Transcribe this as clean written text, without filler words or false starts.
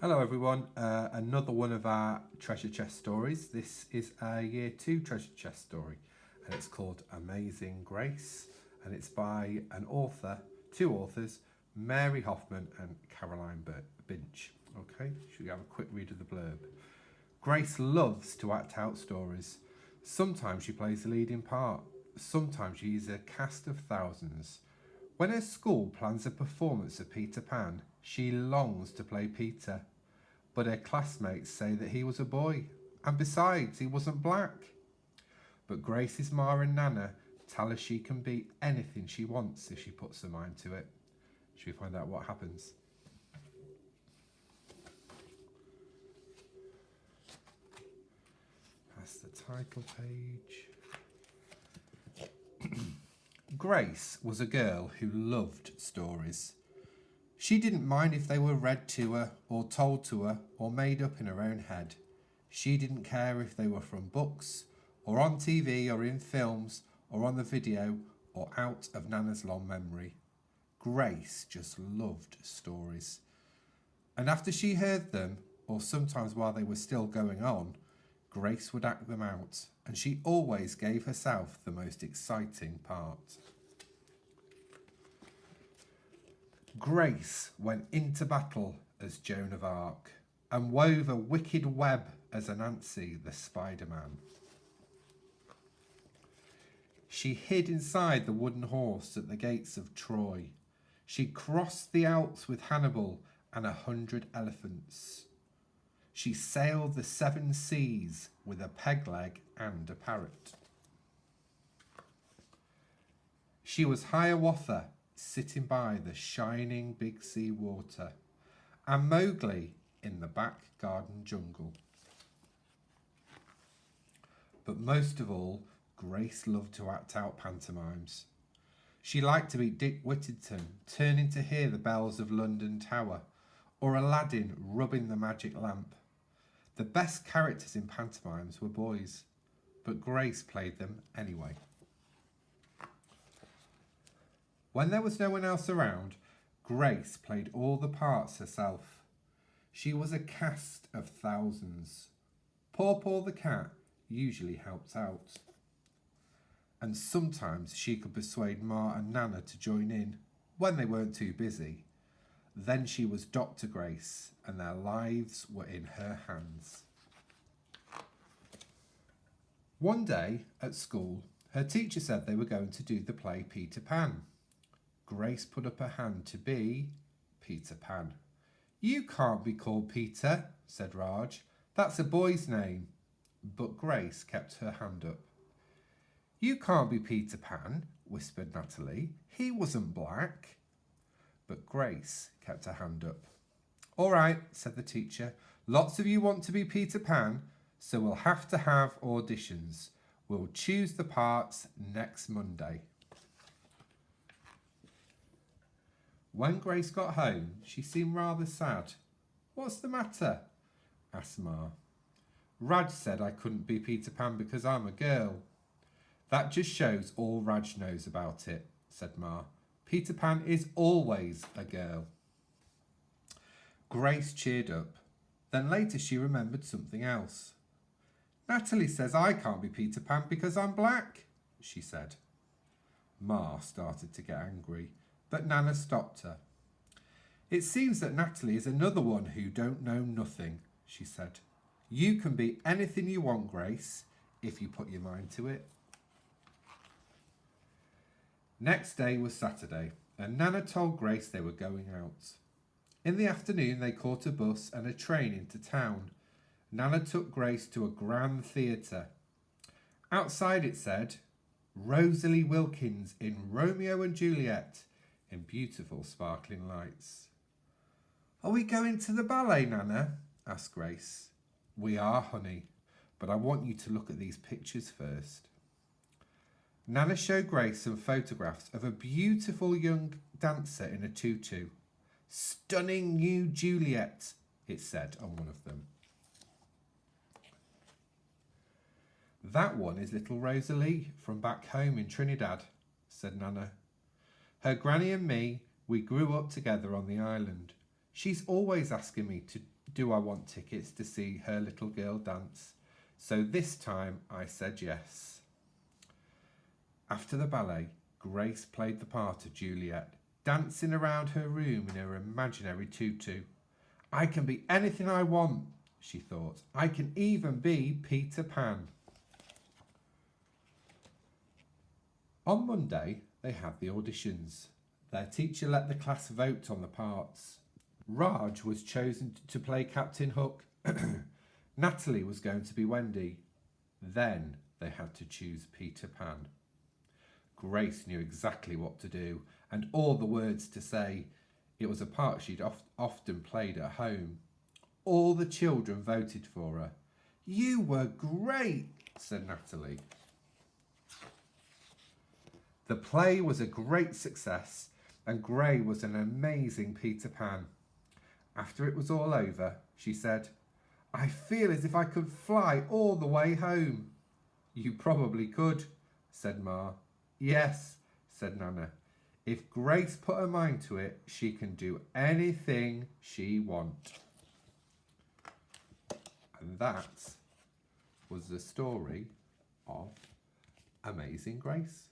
Hello everyone, another one of our treasure chest stories. This is a year 2 treasure chest story and it's called Amazing Grace and it's by two authors, Mary Hoffman and Caroline Binch. Okay, should we have a quick read of the blurb? Grace loves to act out stories. Sometimes she plays the leading part, sometimes she is a cast of thousands. When her school plans a performance of Peter Pan, she longs to play Peter. But her classmates say that he was a boy, and besides, he wasn't black. But Grace's Ma and Nana tell her she can be anything she wants if she puts her mind to it. Should we find out what happens? That's the title page. Grace was a girl who loved stories. She didn't mind if they were read to her, or told to her, or made up in her own head. She didn't care if they were from books, or on TV, or in films, or on the video, or out of Nana's long memory. Grace just loved stories. And after she heard them, or sometimes while they were still going on, Grace would act them out, and she always gave herself the most exciting part. Grace went into battle as Joan of Arc and wove a wicked web as Anansi the Spider-Man. She hid inside the wooden horse at the gates of Troy. She crossed the Alps with Hannibal and 100 elephants. She sailed the 7 seas with a peg leg and a parrot. She was Hiawatha, sitting by the shining big sea water, and Mowgli in the back garden jungle. But most of all, Grace loved to act out pantomimes. She liked to be Dick Whittington turning to hear the bells of London Tower, or Aladdin rubbing the magic lamp. The best characters in pantomimes were boys, but Grace played them anyway. When there was no one else around, Grace played all the parts herself. She was a cast of thousands. Paw Paw the cat usually helped out. And sometimes she could persuade Ma and Nana to join in, when they weren't too busy. Then she was Dr. Grace, and their lives were in her hands. One day at school, her teacher said they were going to do the play Peter Pan. Grace put up her hand to be Peter Pan. "You can't be called Peter," said Raj. "That's a boy's name." But Grace kept her hand up. "You can't be Peter Pan," whispered Natalie. "He wasn't black." But Grace kept her hand up. "All right," said the teacher. "Lots of you want to be Peter Pan, so we'll have to have auditions. We'll choose the parts next Monday." When Grace got home, she seemed rather sad. "What's the matter?" asked Ma. "Raj said I couldn't be Peter Pan because I'm a girl." "That just shows all Raj knows about it," said Ma. "Peter Pan is always a girl." Grace cheered up. Then later she remembered something else. "Natalie says I can't be Peter Pan because I'm black," she said. Ma started to get angry, but Nana stopped her. "It seems that Natalie is another one who don't know nothing," she said. "You can be anything you want, Grace, if you put your mind to it." Next day was Saturday, and Nana told Grace they were going out. In the afternoon they caught a bus and a train into town. Nana took Grace to a grand theatre. Outside it said, "Rosalie Wilkins in Romeo and Juliet," in beautiful sparkling lights. "Are we going to the ballet, Nana?" asked Grace. "We are, honey, but I want you to look at these pictures first." Nana showed Grace some photographs of a beautiful young dancer in a tutu. "Stunning new Juliet," it said on one of them. "That one is little Rosalie from back home in Trinidad," said Nana. "Her granny and me, we grew up together on the island. She's always asking me to do I want tickets to see her little girl dance. So this time I said yes. After the ballet, Grace played the part of Juliet, dancing around her room in her imaginary tutu. I can be anything I want, she thought. I can even be Peter Pan. On Monday, they had the auditions. Their teacher let the class vote on the parts. Raj was chosen to play Captain Hook. Natalie was going to be Wendy. Then they had to choose Peter Pan. Grace knew exactly what to do and all the words to say. It was a part she'd often played at home. All the children voted for her. You were great, said Natalie. The play was a great success and Gray was an amazing Peter Pan. After it was all over, she said, I feel as if I could fly all the way home. You probably could, said Ma. Yes, said Nana. If Grace put her mind to it, she can do anything she wants. And that was the story of Amazing Grace.